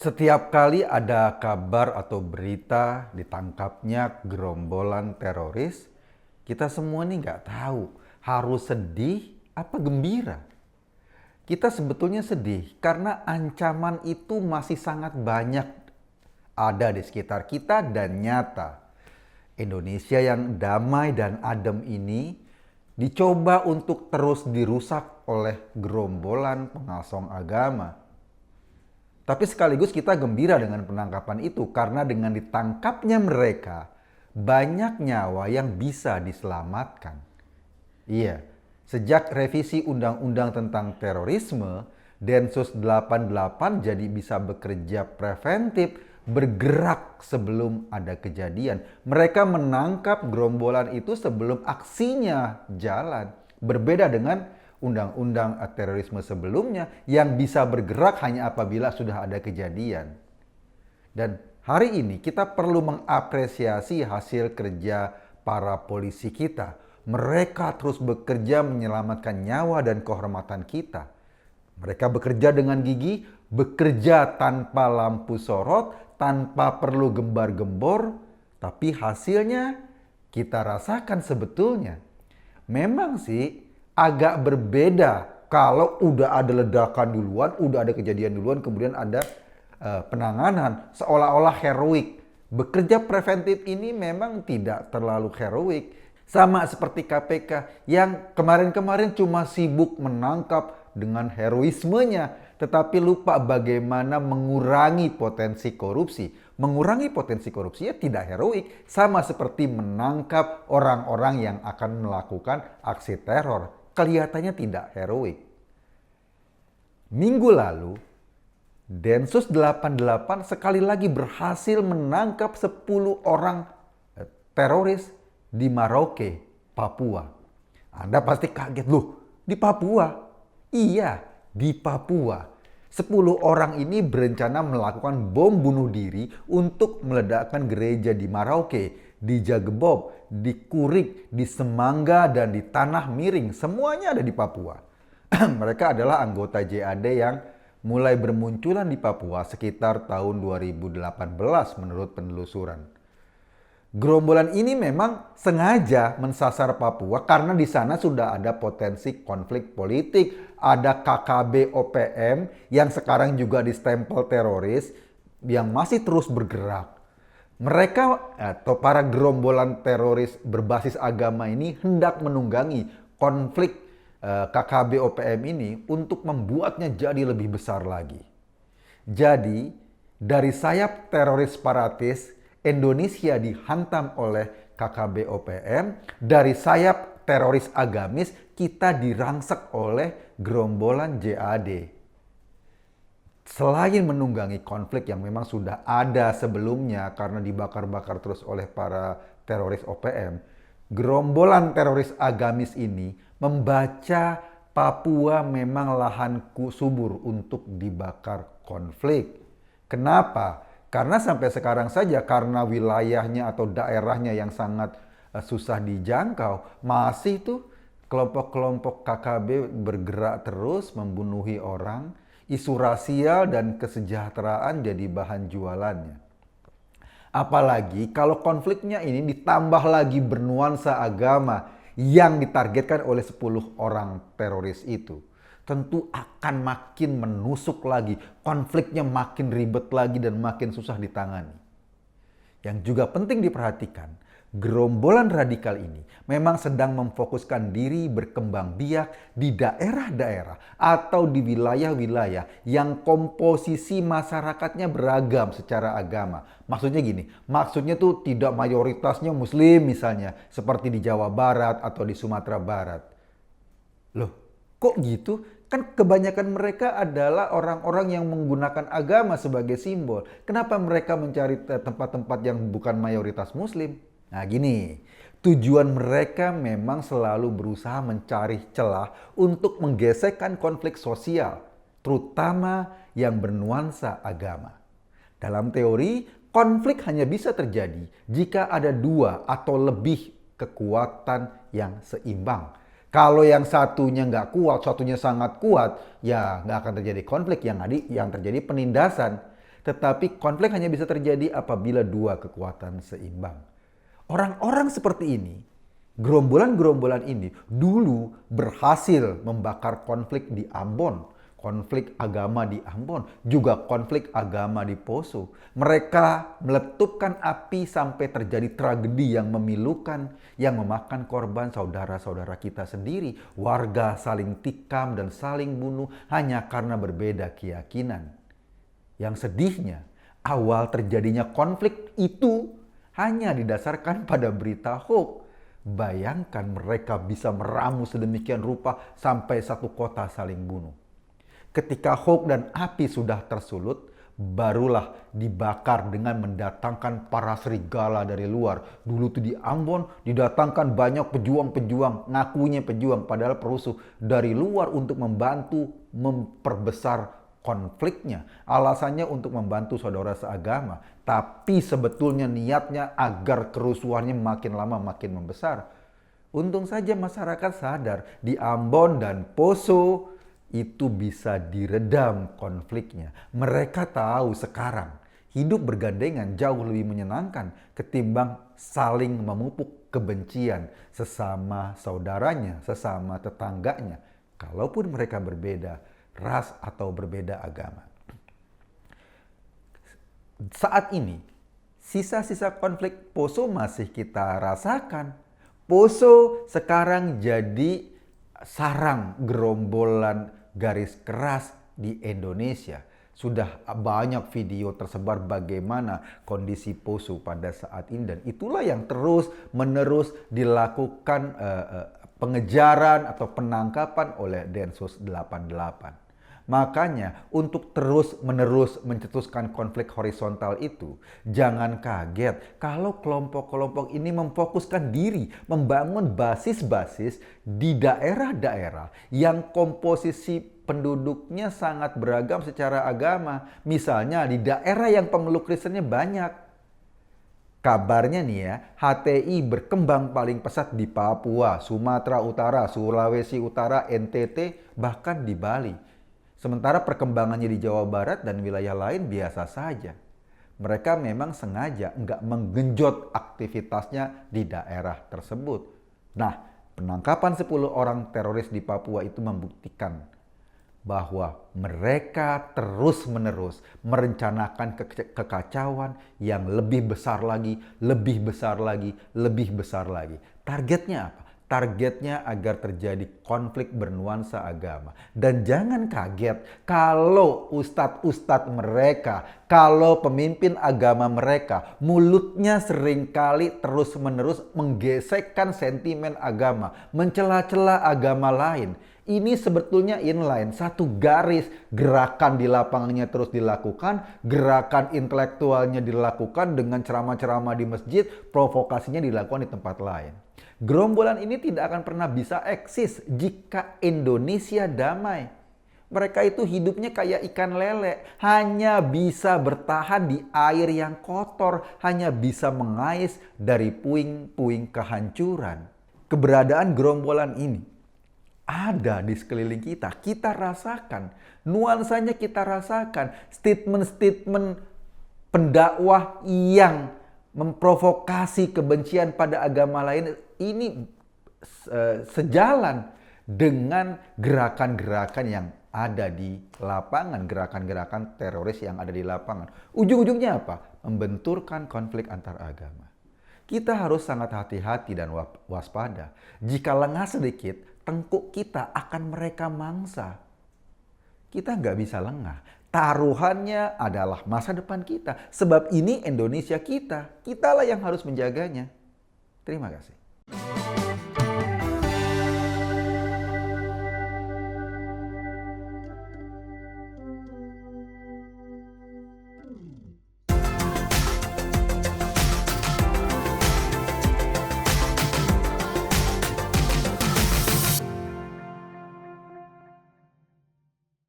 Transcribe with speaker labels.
Speaker 1: Setiap kali ada kabar atau berita ditangkapnya gerombolan teroris, kita semua nih nggak tahu harus sedih apa gembira. Kita sebetulnya sedih karena ancaman itu masih sangat banyak ada di sekitar kita dan nyata. Indonesia yang damai dan adem ini dicoba untuk terus dirusak oleh gerombolan pengasong agama. Tapi sekaligus kita gembira dengan penangkapan itu karena dengan ditangkapnya mereka, banyak nyawa yang bisa diselamatkan. Iya, sejak revisi Undang-Undang tentang Terorisme, Densus 88 jadi bisa bekerja preventif, bergerak sebelum ada kejadian. Mereka menangkap gerombolan itu sebelum aksinya jalan. Berbeda dengan undang-undang terorisme sebelumnya yang bisa bergerak hanya apabila sudah ada kejadian. Dan hari ini kita perlu mengapresiasi hasil kerja para polisi kita. Mereka terus bekerja menyelamatkan nyawa dan kehormatan kita. Mereka bekerja dengan gigih, bekerja tanpa lampu sorot, tanpa perlu gembar-gembor, tapi hasilnya kita rasakan sebetulnya. Memang sih agak berbeda kalau udah ada ledakan duluan, udah ada kejadian duluan, kemudian ada penanganan seolah-olah heroik. Bekerja preventif ini memang tidak terlalu heroik. Sama seperti KPK yang kemarin-kemarin cuma sibuk menangkap dengan heroismenya, tetapi lupa bagaimana mengurangi potensi korupsi. Mengurangi potensi korupsi ya tidak heroik, sama seperti menangkap orang-orang yang akan melakukan aksi teror. Kelihatannya tidak heroik. Minggu lalu, Densus 88 sekali lagi berhasil menangkap 10 orang teroris di Merauke, Papua. Anda pasti kaget, loh, di Papua? Iya, di Papua. 10 orang ini berencana melakukan bom bunuh diri untuk meledakkan gereja di Merauke, di Jagebob, di Kurik, di Semangga, dan di Tanah Miring. Semuanya ada di Papua. Mereka adalah anggota JAD yang mulai bermunculan di Papua sekitar tahun 2018 menurut penelusuran. Gerombolan ini memang sengaja mensasar Papua karena di sana sudah ada potensi konflik politik. Ada KKB OPM yang sekarang juga distempel teroris yang masih terus bergerak. Mereka atau para gerombolan teroris berbasis agama ini hendak menunggangi konflik KKB OPM ini untuk membuatnya jadi lebih besar lagi. Jadi, dari sayap teroris separatis, Indonesia dihantam oleh KKB OPM, dari sayap teroris agamis kita dirangsek oleh gerombolan JAD. Selain menunggangi konflik yang memang sudah ada sebelumnya karena dibakar-bakar terus oleh para teroris OPM, gerombolan teroris agamis ini membaca Papua memang lahan subur untuk dibakar konflik. Kenapa? Karena sampai sekarang saja karena wilayahnya atau daerahnya yang sangat susah dijangkau, masih tuh kelompok-kelompok KKB bergerak terus membunuhi orang, isu rasial dan kesejahteraan jadi bahan jualannya. Apalagi kalau konfliknya ini ditambah lagi bernuansa agama yang ditargetkan oleh 10 orang teroris itu. Tentu akan makin menusuk lagi, konfliknya makin ribet lagi dan makin susah ditangani. Yang juga penting diperhatikan, gerombolan radikal ini memang sedang memfokuskan diri berkembang biak di daerah-daerah atau di wilayah-wilayah yang komposisi masyarakatnya beragam secara agama. Maksudnya gini, maksudnya tuh tidak mayoritasnya muslim misalnya, seperti di Jawa Barat atau di Sumatera Barat. Loh, kok gitu? Kan kebanyakan mereka adalah orang-orang yang menggunakan agama sebagai simbol. Kenapa mereka mencari tempat-tempat yang bukan mayoritas muslim? Nah gini, tujuan mereka memang selalu berusaha mencari celah untuk menggesekkan konflik sosial, terutama yang bernuansa agama. Dalam teori, konflik hanya bisa terjadi jika ada dua atau lebih kekuatan yang seimbang. Kalau yang satunya nggak kuat, satunya sangat kuat, ya nggak akan terjadi konflik, yang terjadi penindasan. Tetapi konflik hanya bisa terjadi apabila dua kekuatan seimbang. Orang-orang seperti ini, gerombolan-gerombolan ini dulu berhasil membakar konflik di Ambon, konflik agama di Ambon, juga konflik agama di Poso. Mereka meletupkan api sampai terjadi tragedi yang memilukan, yang memakan korban saudara-saudara kita sendiri. Warga saling tikam dan saling bunuh hanya karena berbeda keyakinan. Yang sedihnya, awal terjadinya konflik itu hanya didasarkan pada berita hoax. Bayangkan mereka bisa meramu sedemikian rupa sampai satu kota saling bunuh. Ketika hoax dan api sudah tersulut, barulah dibakar dengan mendatangkan para serigala dari luar. Dulu tuh di Ambon didatangkan banyak pejuang-pejuang, ngakunya pejuang padahal perusuh dari luar untuk membantu memperbesar konfliknya. Alasannya untuk membantu saudara seagama, tapi sebetulnya niatnya agar kerusuhannya makin lama makin membesar. Untung saja masyarakat sadar di Ambon dan Poso itu bisa diredam konfliknya. Mereka tahu sekarang hidup bergandengan jauh lebih menyenangkan ketimbang saling memupuk kebencian sesama saudaranya, sesama tetangganya. Kalaupun mereka berbeda ras atau berbeda agama. Saat ini, sisa-sisa konflik Poso masih kita rasakan. Poso sekarang jadi sarang gerombolan garis keras di Indonesia. Sudah banyak video tersebar bagaimana kondisi Poso pada saat ini, dan itulah yang terus-menerus dilakukan pengejaran atau penangkapan oleh Densus 88. Makanya untuk terus-menerus mencetuskan konflik horizontal itu, jangan kaget kalau kelompok-kelompok ini memfokuskan diri membangun basis-basis di daerah-daerah yang komposisi penduduknya sangat beragam secara agama. Misalnya di daerah yang pemeluk Kristennya banyak. Kabarnya nih ya, HTI berkembang paling pesat di Papua, Sumatera Utara, Sulawesi Utara, NTT, bahkan di Bali. Sementara perkembangannya di Jawa Barat dan wilayah lain biasa saja. Mereka memang sengaja nggak menggenjot aktivitasnya di daerah tersebut. Nah, penangkapan 10 orang teroris di Papua itu membuktikan bahwa mereka terus-menerus merencanakan kekacauan yang lebih besar lagi, lebih besar lagi, lebih besar lagi. Targetnya apa? Targetnya agar terjadi konflik bernuansa agama. Dan jangan kaget kalau ustadz-ustadz mereka, kalau pemimpin agama mereka, mulutnya seringkali terus-menerus menggesekkan sentimen agama, mencela-cela agama lain. Ini sebetulnya inline, satu garis, gerakan di lapangannya terus dilakukan, gerakan intelektualnya dilakukan dengan ceramah-ceramah di masjid, provokasinya dilakukan di tempat lain. Gerombolan ini tidak akan pernah bisa eksis jika Indonesia damai. Mereka itu hidupnya kayak ikan lele, hanya bisa bertahan di air yang kotor, hanya bisa mengais dari puing-puing kehancuran. Keberadaan gerombolan ini ada di sekeliling kita, kita rasakan, nuansanya kita rasakan, statement-statement pendakwah yang memprovokasi kebencian pada agama lain ini sejalan dengan gerakan-gerakan yang ada di lapangan, gerakan-gerakan teroris yang ada di lapangan. Ujung-ujungnya apa? Membenturkan konflik antar agama. Kita harus sangat hati-hati dan waspada. Jika lengah sedikit, tengkuk kita akan mereka mangsa. Kita nggak bisa lengah. Taruhannya adalah masa depan kita. Sebab ini Indonesia kita. Kitalah yang harus menjaganya. Terima kasih.